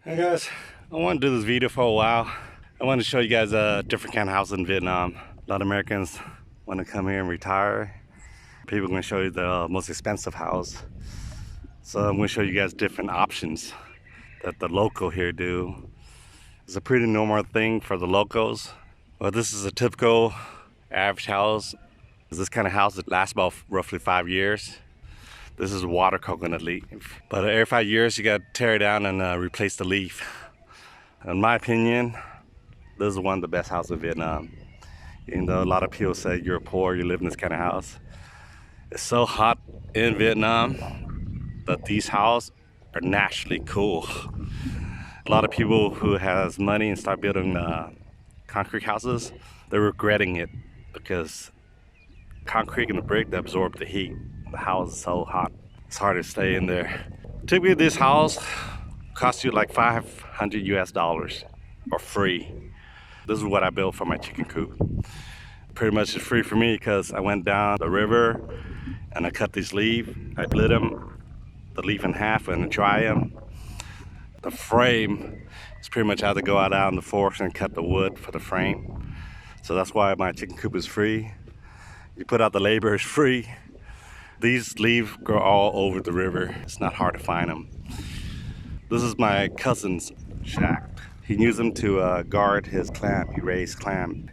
Hey guys, I want to do this video for a while. I want to show you guys a different kind of house in Vietnam. A lot of Americans want to come here and retire. People are going to show you the most expensive house. So I'm going to show you guys different options that the local here do. It's a pretty normal thing for the locals. Well, this is a typical average house. This kind of house that lasts about roughly 5 years. This is water coconut leaf. But every 5 years you got to tear it down and replace the leaf. In my opinion, this is one of the best houses in Vietnam. Even though a lot of people say you're poor, you live in this kind of house. It's so hot in Vietnam that these houses are naturally cool. A lot of people who has money and start building concrete houses, they're regretting it because concrete and the brick, they absorb the heat. The house is so hot, it's hard to stay in there. Typically this house costs you like 500 US dollars for free. This is what I built for my chicken coop. Pretty much it's free for me because I went down the river and I cut these leaves. I split them, the leaf in half, and dry them. The frame is pretty much how to go out in the forest and cut the wood for the frame. So that's why my chicken coop is free. You put out the labor, it's free. These leaves grow all over the river. It's not hard to find them. This is my cousin's shack. He used them to guard his clam. He raised clam.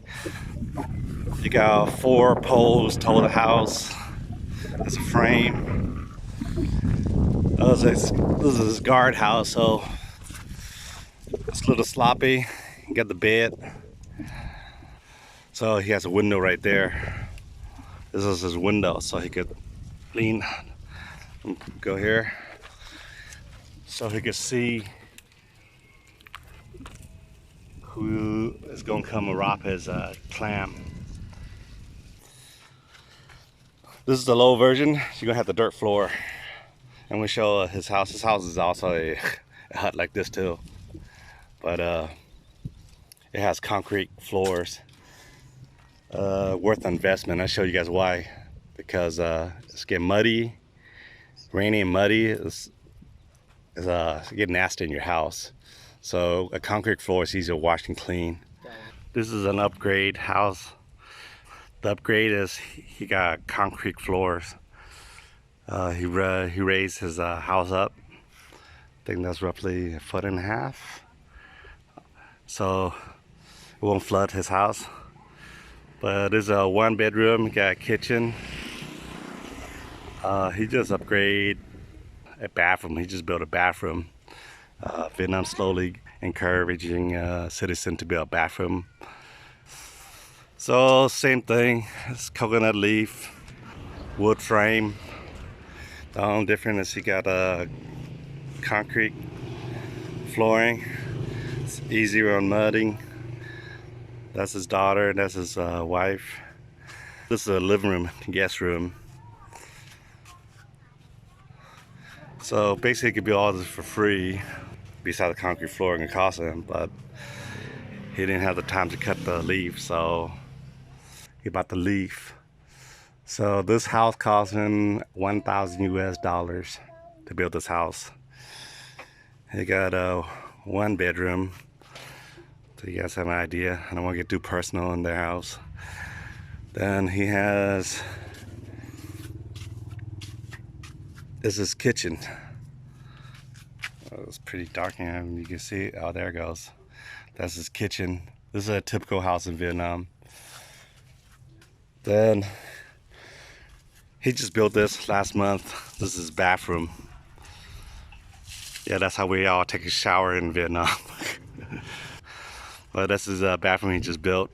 You got 4 poles to hold the house. There's a frame. This is his guard house, so it's a little sloppy. You got the bed. So he has a window right there. This is his window, so he could lean, go here, so he could see who is gonna come and rob his clam. This is the low version. You're gonna have the dirt floor. And we show his house. His house is also a hut like this too, but it has concrete floors. Worth the investment. I'll show you guys why. Because it's getting muddy, rainy and muddy. It's getting nasty in your house. So a concrete floor is easier to wash and clean. This is an upgrade house. The upgrade is he got concrete floors. He raised his house up. I think that's roughly 1.5 feet. So it won't flood his house. But there's a 1 bedroom, got a kitchen. He just upgraded a bathroom. He just built a bathroom. Vietnam slowly encouraging citizens to build a bathroom. So same thing, it's coconut leaf, wood frame. The only difference is he got a concrete flooring. It's easier on mudding. That's his daughter, that's his wife. This is a living room, guest room. So basically, he could build all this for free, besides the concrete flooring it cost him, but he didn't have the time to cut the leaf, so he bought the leaf. So this house cost him 1,000 US dollars to build this house. He got a 1 bedroom. So you guys have an idea. I don't want to get too personal in their house. Then he has, this is his kitchen. Oh, it's pretty dark here. You can see it. Oh, there it goes. That's his kitchen. This is a typical house in Vietnam. Then he just built this last month. This is his bathroom. Yeah, that's how we all take a shower in Vietnam. But this is a bathroom he just built.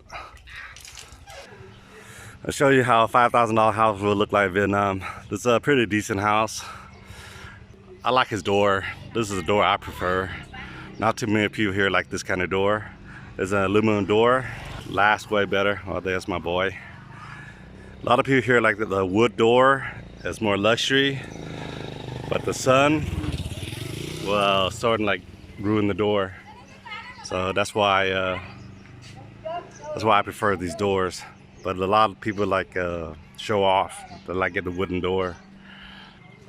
I'll show you how a $5,000 house will look like in Vietnam. This is a pretty decent house. I like his door. This is a door I prefer. Not too many people here like this kind of door. It's an aluminum door. Lasts way better. Oh, there's my boy. A lot of people here like the wood door. It's more luxury. But the sun, well, starting like ruin the door. So that's why I prefer these doors. But a lot of people like show off. They like get the wooden door.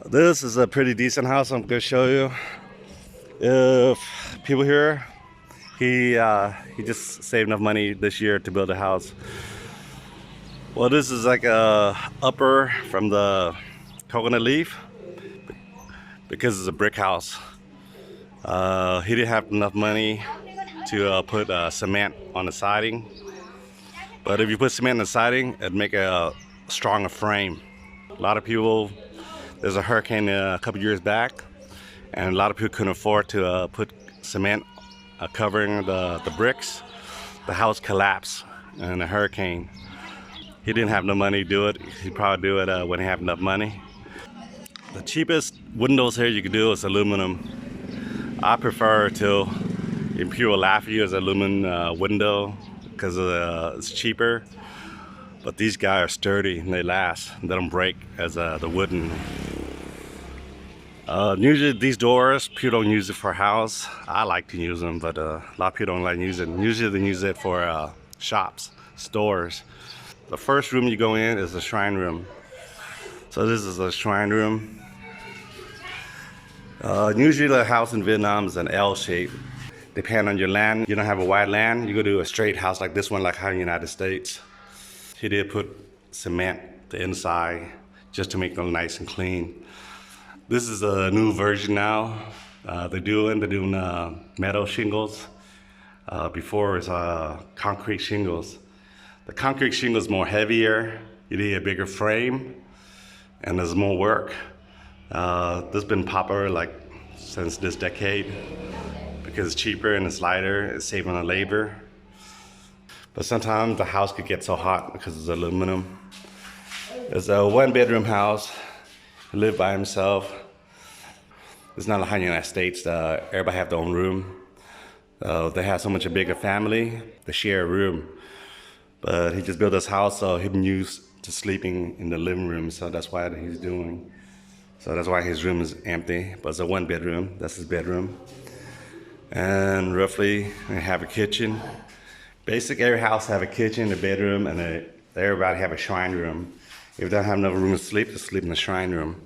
This is a pretty decent house I'm gonna show you. If people here, he just saved enough money this year to build a house. Well, this is like a upper from the coconut leaf because it's a brick house. He didn't have enough money to put cement on the siding, but if you put cement on the siding, it'd make a stronger frame. A lot of people, there's a hurricane a couple years back, and a lot of people couldn't afford to put cement covering the bricks. The house collapsed in a hurricane. He didn't have no money to do it. He'd probably do it when he had enough money. The cheapest windows here you can do is aluminum. I prefer to, and people will laugh at you as an aluminum window because it's cheaper. But these guys are sturdy and they last. They don't break as the wooden. Usually these doors, people don't use it for a house. I like to use them, but a lot of people don't like to use it. Usually they use it for shops, stores. The first room you go in is the shrine room. So this is a shrine room. Usually the house in Vietnam is an L shape. Depending on your land, you don't have a wide land, you go to a straight house like this one, like how in the United States. He did put cement the inside just to make them nice and clean. This is a new version now. They're doing metal shingles. Before it was concrete shingles. The concrete shingle is more heavier. You need a bigger frame, and there's more work. This has been popular like since this decade because it's cheaper and it's lighter. It's saving on labor. But sometimes the house could get so hot because it's aluminum. It's a one-bedroom house. He lived by himself. It's not like in the United States. Everybody have their own room. They have so much a bigger family. They share a room. But he just built this house so he's been used to sleeping in the living room. So that's why he's doing. So that's why his room is empty. But it's a one bedroom. That's his bedroom. And roughly they have a kitchen. Basically every house have a kitchen, a bedroom, and everybody have a shrine room. If they don't have enough room to sleep, they sleep in the shrine room.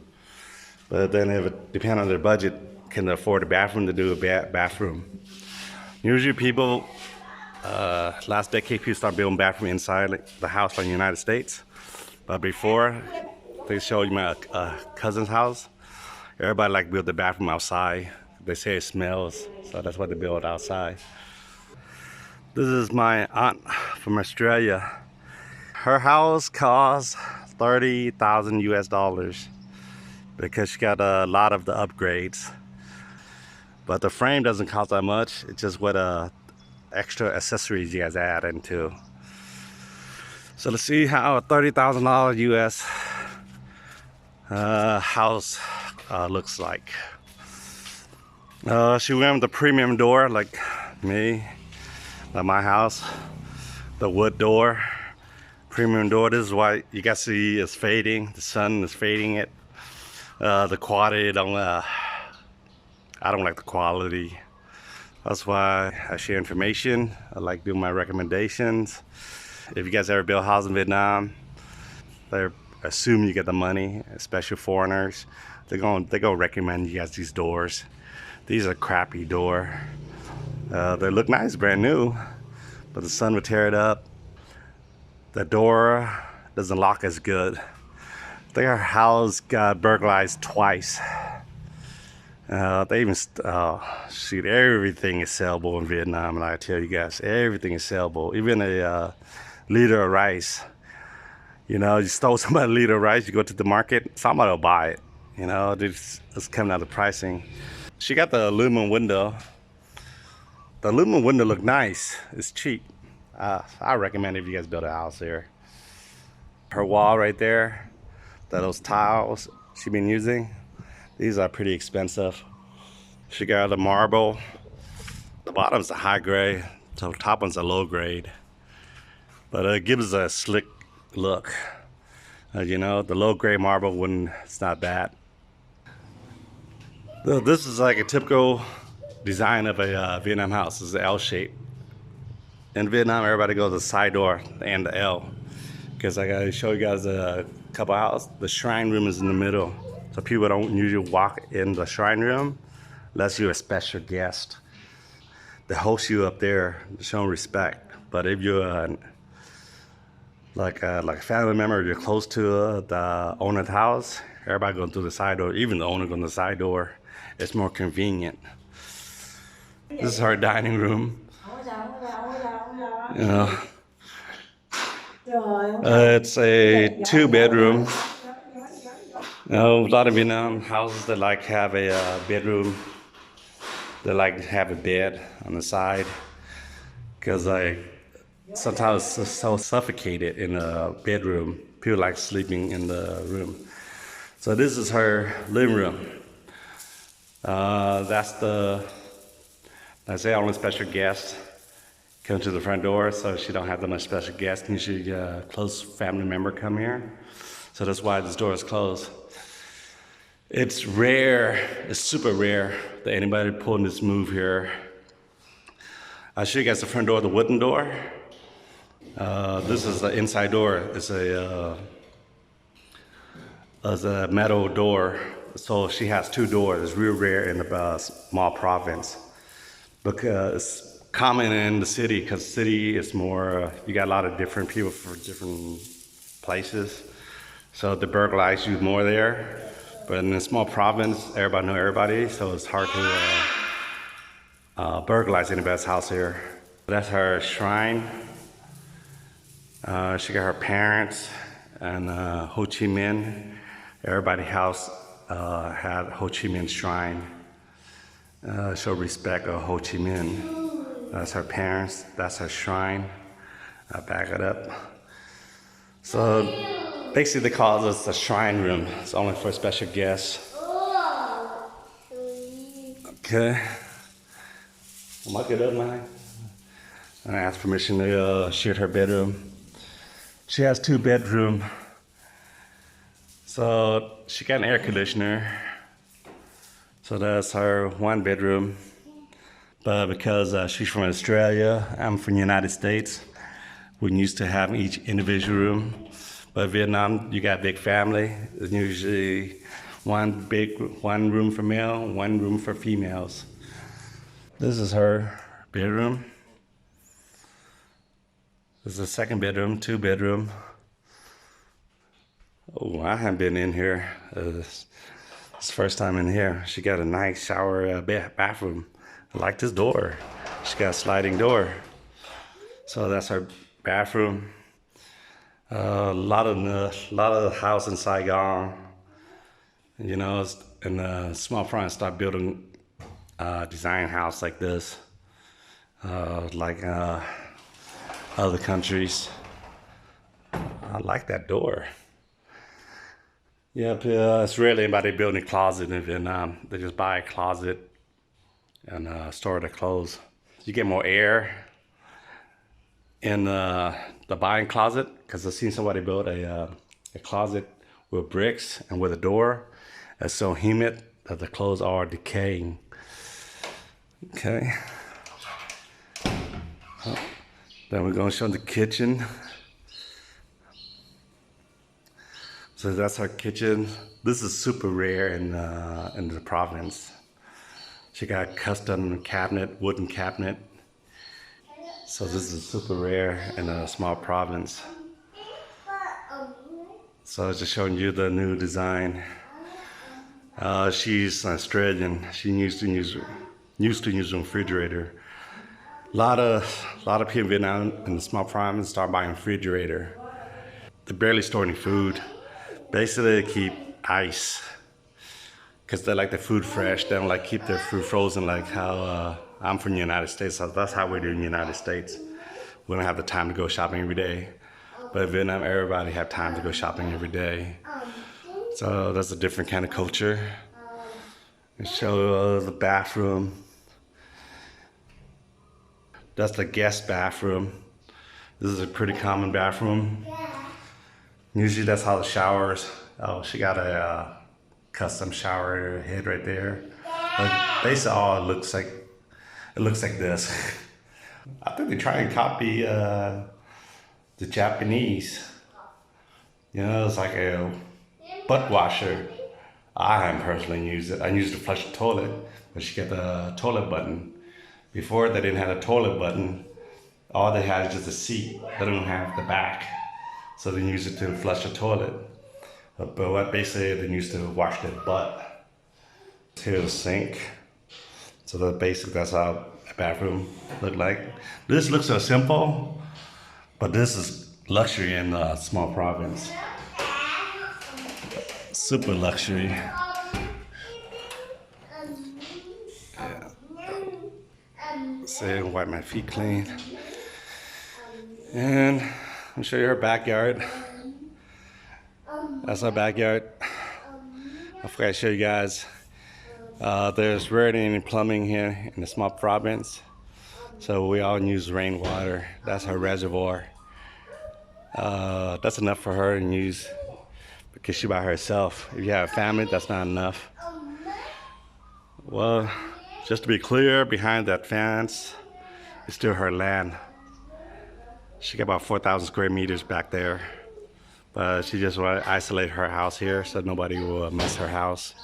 But then if it depends on their budget, can they afford a bathroom to do a bathroom? Usually people, last decade, people start building bathroom inside the house like in the United States. But before, they showed you my cousin's house. Everybody like build the bathroom outside. They say it smells, so that's why they build outside. This is my aunt from Australia. Her house costs 30,000 US dollars because she got a lot of the upgrades. But the frame doesn't cost that much. It's just what extra accessories you guys add into. So let's see how a $30,000 US house looks like. She went with the premium door like me, like my house. The wood door, premium door. This is why you guys see it's fading. The sun is fading it. The quality I don't like the quality. That's why I share information. I like doing my recommendations. If you guys ever build a house in Vietnam, they assume you get the money, especially foreigners. They're gonna recommend you guys these doors. These are crappy door. They look nice, brand new, but the sun would tear it up. The door doesn't lock as good. I think our house got burglarized twice. They even, shoot, everything is sellable in Vietnam, and I tell you guys, everything is sellable. Even a liter of rice. You know, you stole somebody's liter of rice, you go to the market, somebody will buy it. You know, it's coming out of pricing. She got the aluminum window. The aluminum window look nice. It's cheap. I recommend if you guys build a house here. Her wall right there, those tiles she been using, these are pretty expensive. She got the marble. The bottom's a high grade, so the top one's a low grade. But it gives a slick look. You know, the low grade marble it's not bad. This is like a typical design of a Vietnam house. This is the L shape. In Vietnam, everybody goes to the side door and the L. Because I gotta show you guys a couple houses. The shrine room is in the middle. So people don't usually walk in the shrine room unless you're a special guest. they host you up there, showing respect. But if you're like a family member, you're close to the owner of the house, everybody going through the side door, even the owner going to the side door. It's more convenient. This is our dining room. You know, it's a 2-bedroom. You know, a lot of Vietnam houses that like have a bedroom. They like to have a bed on the side because like sometimes it's so suffocated in a bedroom. People like sleeping in the room. So this is her living room. That's the only special guest come to the front door, so she don't have that much special guests. Usually a close family member come here. So that's why this door is closed. It's rare, it's super rare that anybody pulling this move here. I'll show you guys the front door, the wooden door. This is the inside door. It's a metal door. So she has 2 doors. It's real rare in the small province. Because it's common in the city, because city is more, you got a lot of different people for different places. So they burglarize you more there. But in a small province, everybody know everybody, so it's hard to burglarize anybody's house here. That's her shrine. She got her parents and Ho Chi Minh. Everybody's house had Ho Chi Minh shrine. Show respect of Ho Chi Minh. That's her parents, that's her shrine. I'll back it up. So basically they call this a shrine room. It's only for special guests. Okay. I'll mark it up, man. I asked permission to share her bedroom. She has 2 bedrooms. So she got an air conditioner. So that's her 1 bedroom. But because she's from Australia, I'm from the United States, we used to have each individual room. But Vietnam, you got a big family. It's usually one room for male, 1 room for females. This is her bedroom. This is the 2nd bedroom, 2 bedroom. Oh, I haven't been in here. It's the first time in here. She got a nice shower bathroom. I like this door. She got a sliding door. So that's her bathroom. A lot of the house in Saigon, you know, in the small province start building design house like this, like other countries. I like that door. Yeah, it's rarely anybody building a closet in Vietnam. They just buy a closet and store their clothes. You get more air in the buying closet, because I've seen somebody build a closet with bricks and with a door. It's so humid that the clothes are decaying. Okay. Then we're going to show the kitchen. So that's our kitchen. This is super rare in the province. She got a custom cabinet, wooden cabinet. So this is super rare in a small province. So I was just showing you the new design. She's Australian. She used to use a refrigerator. A lot of people in Vietnam in the small province start buying a refrigerator. They barely store any food. Basically, they keep ice because they like the food fresh. They don't like keep their food frozen like how I'm from the United States. So that's how we do in the United States. We don't have the time to go shopping every day. But in Vietnam, everybody have time to go shopping every day. So that's a different kind of culture. And show the bathroom. That's the guest bathroom. This is a pretty common bathroom. Usually that's how the showers. Oh, she got a custom shower head right there. But basically, all it looks like this. I think they try and copy the Japanese. You know, it's like a butt washer. I haven't personally used it. I used it to flush the toilet, but she got the toilet button. Before they didn't have a toilet button. All they had is just a seat. They don't have the back. So they use it to flush the toilet. But what basically they used to wash their butt. Here's a sink. So that's how a bathroom looked like. This looks so simple, but this is luxury in a small province. Super luxury. Yeah. So wipe my feet clean. And I'll show you our backyard. That's our backyard. I forgot to show you guys. There's rarely any plumbing here in the small province. So we all use rainwater. That's her reservoir. That's enough for her to use because she's by herself. If you have a family, that's not enough. Well, just to be clear, behind that fence is still her land. She got about 4,000 square meters back there. But she just wanted to isolate her house here so nobody will mess her house.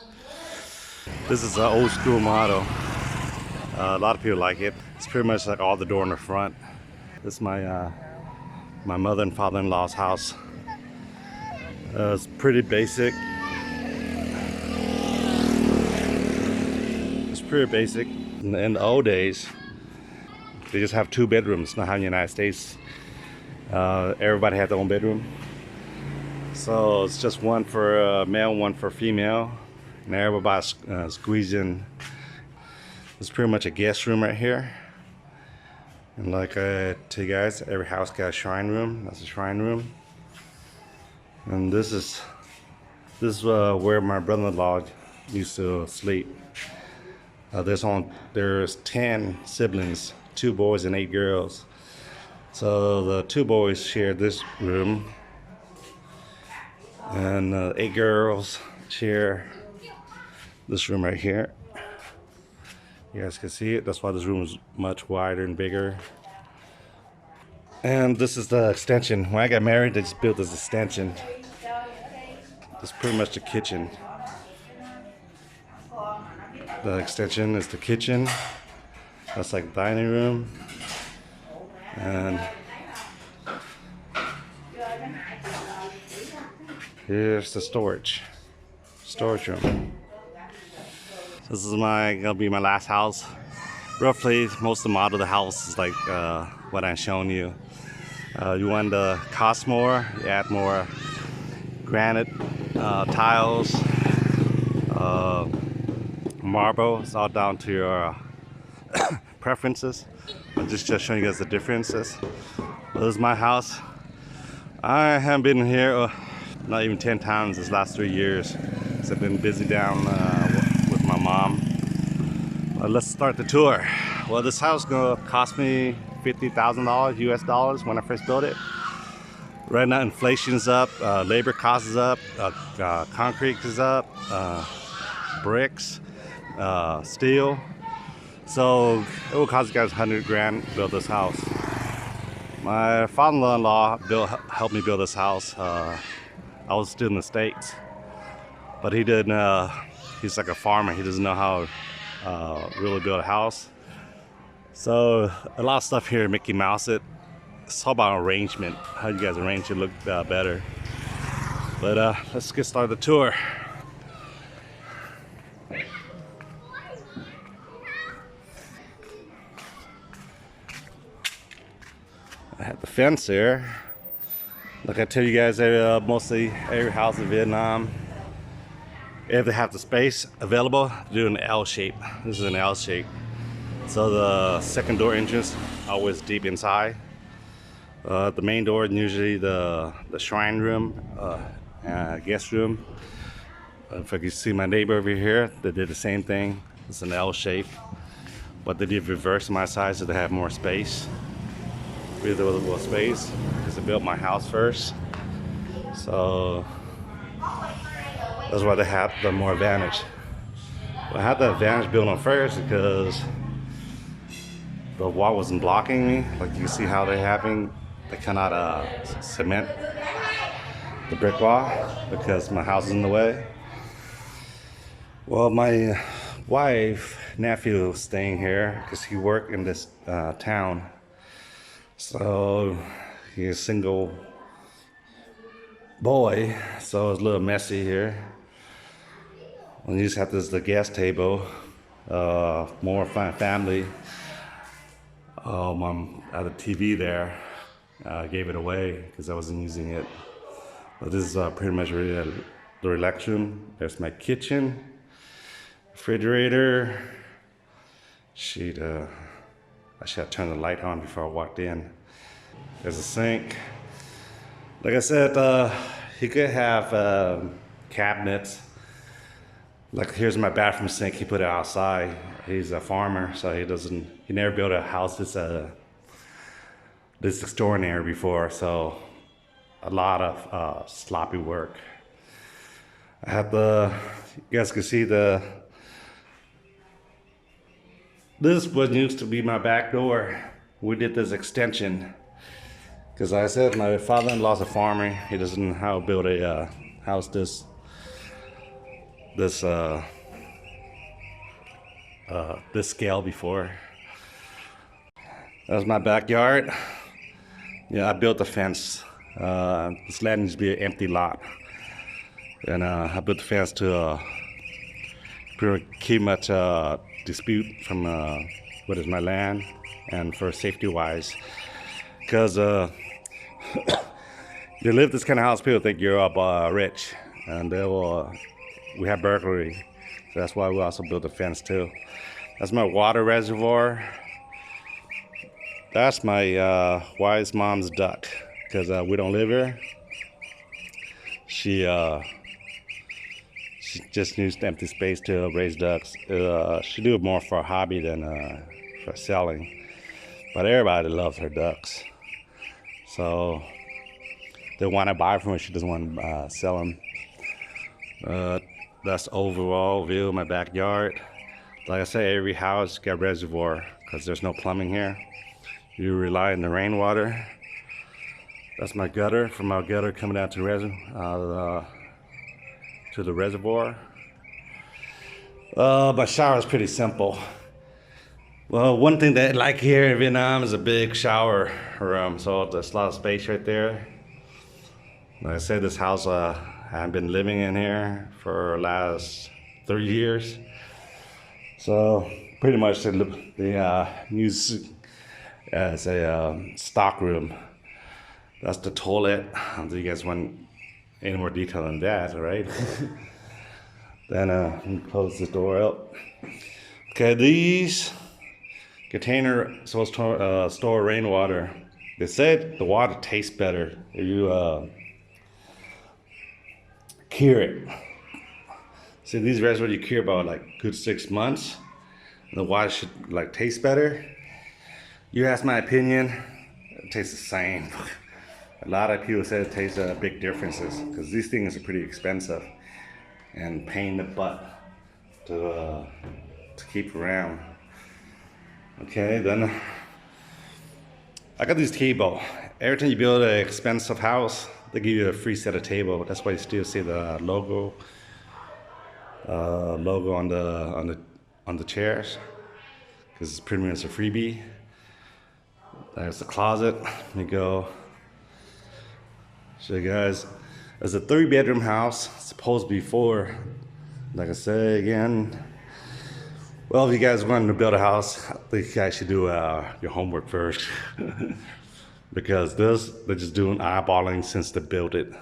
This is an old school model. A lot of people like it. It's pretty much like all the door in the front. This is my mother and father-in-law's house. It's pretty basic. It's pretty basic. In the old days, they just have 2 bedrooms. Not how in the United States, everybody had their own bedroom. So it's just one for male, one for female. And everybody's squeezing. It's pretty much a guest room right here. And like I tell you guys, every house got a shrine room. That's a shrine room. And this is where my brother-in-law used to sleep. There's 10 siblings, 2 boys and 8 girls. So the 2 boys share this room. And 8 girls share this room right here. You guys can see it. That's why this room is much wider and bigger. And this is the extension. When I got married, they just built this extension. It's pretty much the kitchen. The extension is the kitchen. That's like dining room. And here's the storage room. This is gonna be my last house. Roughly, most of the model of the house is like what I'm showing you. You want to cost more, you add more granite, tiles, marble. It's all down to your preferences. I'm just showing you guys the differences. This is my house. I haven't been here not even 10 times this last 3 years. Because I've been busy down with my mom. Let's start the tour. Well, this house is gonna cost me $50,000 US dollars when I first built it. Right now, inflation's up, labor costs is up, concrete is up, bricks, steel. So it will cost you guys 100 grand to build this house. My father-in-law helped me build this house. I was still in the States, but he didn't. He's like a farmer. He doesn't know how really build a house. So a lot of stuff here Mickey Mouse it. It's all about arrangement. How you guys arrange it look better. But let's get started the tour. I have the fence there. Like I tell you guys, mostly every house in Vietnam, if they have the space available, do an L shape. This is an L shape. So the second door entrance always deep inside. The main door is usually the shrine room, guest room. If I can see my neighbor over here, they did the same thing. It's an L shape, but they did reverse my side so they have more space. Really little space because I built my house first, so that's why they have the more advantage. Well, I had the advantage building first because the wall wasn't blocking me. Like you see how they cannot cement the brick wall because my house is in the way. Well, my wife, nephew staying here because he worked in this town. So he's a single boy, so it's a little messy here. We just have the gas table, more family. Mom had a TV there. Gave it away because I wasn't using it. But this is pretty much really the relax room. There's my kitchen, refrigerator. I should have turned the light on before I walked in. There's a sink. Like I said, he could have cabinets. Like here's my bathroom sink. He put it outside. He's a farmer, so he never built a house this extraordinary before. So a lot of sloppy work. I have you guys can see this was used to be my back door. We did this extension because I said my father-in-law's a farmer. He doesn't know how to build a house this scale before. That's my backyard. Yeah, I built the fence. This land used to be an empty lot, and I built the fence to keep much dispute from what is my land, and for safety wise, because you live this kind of house, people think you're up rich, and we have burglary, so that's why we also built a fence too. That's my water reservoir. That's my wife's mom's duck, because we don't live here. She just used empty space to raise ducks. She do it more for a hobby than for selling. But everybody loves her ducks. So they want to buy from her. She doesn't want to sell them. That's the overall view of my backyard. Like I say, every house got reservoir because there's no plumbing here. You rely on the rainwater. That's my gutter, from our gutter coming out to the reservoir. My shower is pretty simple. Well, one thing that I like here in Vietnam is a big shower room, so there's a lot of space right there. Like I said, this house I've been living in here for the last 3 years, so pretty much the use as a stock room. That's the toilet. Do you guys want any more detail on that, right? Then let me close the door up. Okay, these container supposed to store rainwater. They said the water tastes better if you cure it. See, these reservoirs you cure about like good 6 months. The water should like taste better. You ask my opinion, it tastes the same. A lot of people say it tastes big differences because these things are pretty expensive and pain in the butt to keep around. Okay, then I got this table. Every time you build an expensive house, they give you a free set of table. That's why you still see the logo on the chairs, because it's pretty much a freebie. There's the closet. Let me go show you guys. It's a 3-bedroom house. It's supposed to be 4. Like I say again, well, if you guys want to build a house, I think you guys should do your homework first. Because they're just doing eyeballing since they built it.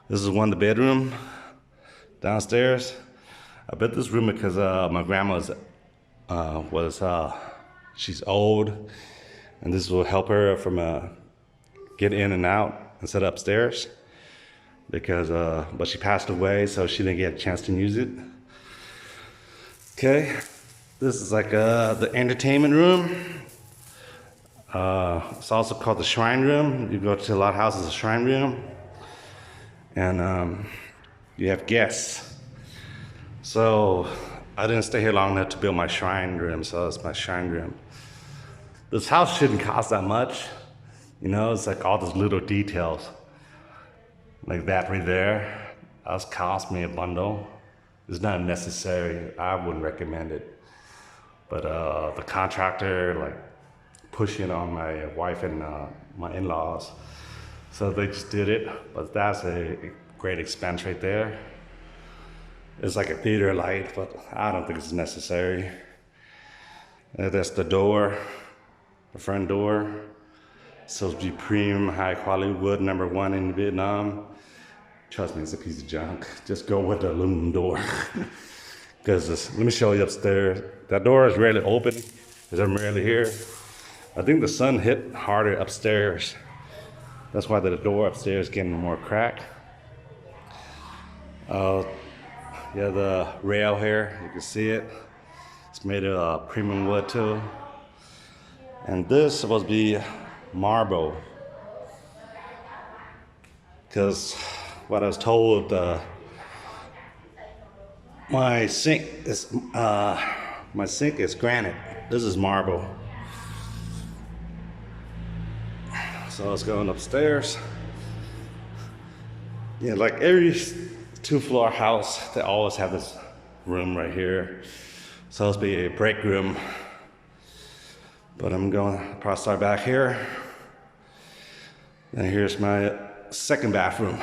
This is one of the bedroom downstairs. I built this room because my grandma she's old, and this will help her from get in and out and sit upstairs. Because but she passed away, so she didn't get a chance to use it. Okay, this is like the entertainment room. It's also called the shrine room. You go to a lot of houses, a shrine room, and you have guests. So I didn't stay here long enough to build my shrine room, so it's my shrine room. This house shouldn't cost that much, you know. It's like all those little details, like that right there. That's cost me a bundle. It's not necessary. I wouldn't recommend it. But the contractor like pushing on my wife and my in-laws, so they just did it. But that's a great expense right there. It's like a theater light, but I don't think it's necessary. That's the door, the front door. It's supposed to be premium, high quality wood, #1 in Vietnam. Trust me, it's a piece of junk. Just go with the aluminum door. Because let me show you upstairs. That door is rarely open, because I'm rarely here. I think the sun hit harder upstairs. That's why the door upstairs is getting more cracked. Yeah, the rail here, you can see it. It's made of premium wood too. And this is supposed to be marble. Because what I was told, my sink is granite. This is marble. So it's going upstairs. Yeah, like every 2-floor house, they always have this room right here. So it's be a break room. But I'm going to probably start back here. And here's my second bathroom.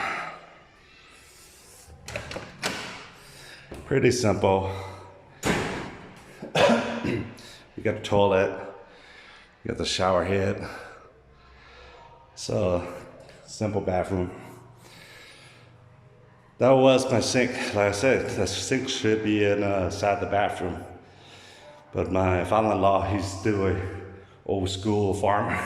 Pretty simple. You got the toilet, you got the shower head. So, simple bathroom. That was my sink. Like I said, the sink should be inside the bathroom. But my father-in-law, he's still a old school farmer.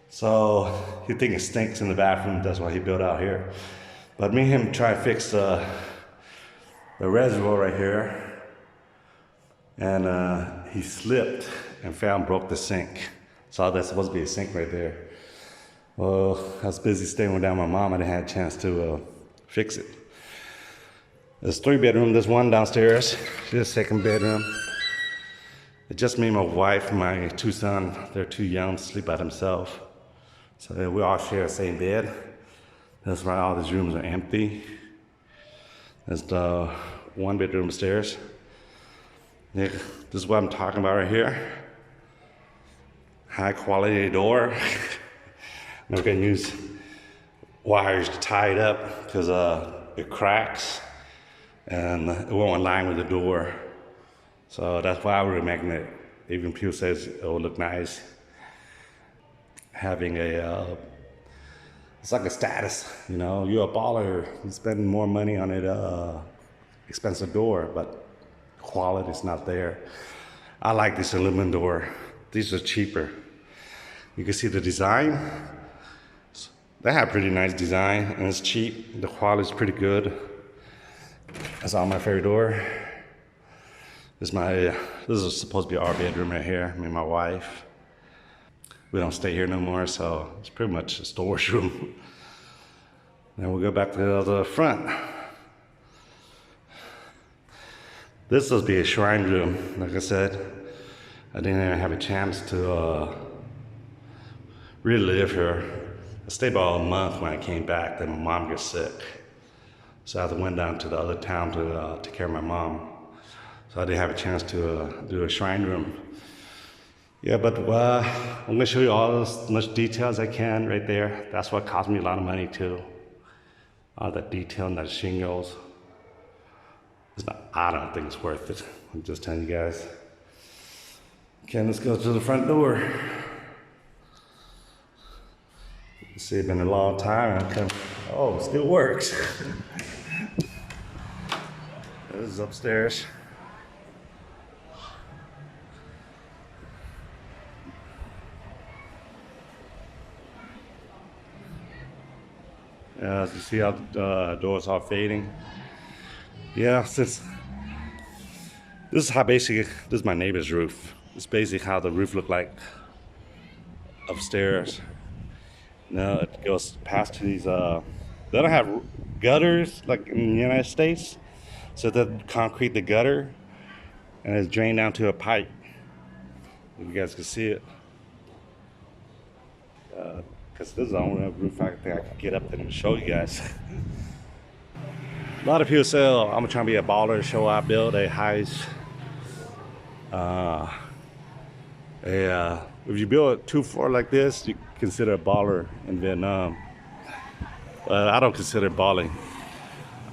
So he thinks it stinks in the bathroom. That's why he built out here. But me and him try to fix the reservoir right here. And he slipped and broke the sink. So that's supposed to be a sink right there. Well, I was busy staying down with my mom. I didn't have a chance to fix it. There's 3 bedrooms. There's one downstairs. There's a second bedroom. It's just me and my wife, my 2 sons. They're too young to sleep by themselves. So we all share the same bed. That's why all these rooms are empty. There's the 1 bedroom upstairs. Yeah, this is what I'm talking about right here. High quality door. We're gonna use wires to tie it up because it cracks and it won't align with the door. So that's why we're making it. Even people says it will look nice. Having it's like a status, you know. You're a baller. You spend more money on it, expensive door, but quality is not there. I like this aluminum door. These are cheaper. You can see the design. They have pretty nice design, and it's cheap. The quality is pretty good. That's all my favorite door. This is supposed to be our bedroom right here, me and my wife. We don't stay here no more, so it's pretty much a storage room. Then we'll go back to the front. This is supposed to be a shrine room, like I said. I didn't even have a chance to really live here. I stayed about a month when I came back, then my mom got sick. So I went down to the other town to take care of my mom. So I didn't have a chance to do a shrine room. Yeah, but I'm gonna show you all as much detail as I can right there. That's what cost me a lot of money too. All that detail and that shingles. I don't think it's worth it. I'm just telling you guys. Okay, let's go to the front door. See, it's been a long time. Oh, it still works. This is upstairs. As you see how the doors are fading. Yeah, this is how this is my neighbor's roof. It's basically how the roof looked like upstairs. Now it goes past to these, they don't have gutters like in the United States. So they concrete the gutter and it's drained down to a pipe. If you guys can see it. Because this is the only roof I think I can get up there and show you guys. A lot of people say, oh, I'm trying to be a baller, show I build a house. If you build a 2-floor like this, you consider a baller in Vietnam. But I don't consider balling.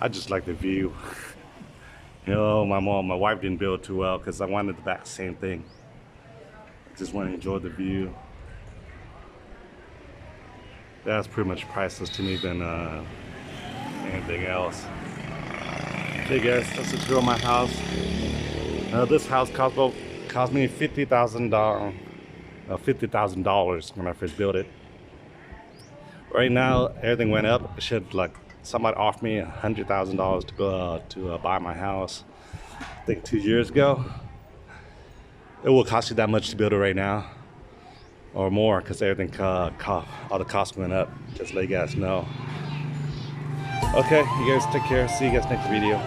I just like the view. You know, my wife didn't build too well because I wanted the back same thing. I just want to enjoy the view. That's pretty much priceless to me than anything else. Hey guys, that's a tour of my house. This house cost me $50,000 when I first built it. Right now, everything went up. It should somebody offered me $100,000 to go to buy my house. I think 2 years ago. It will cost you that much to build it right now, or more, because everything all the costs went up. Just let you guys know. Okay, you guys take care. See you guys next video.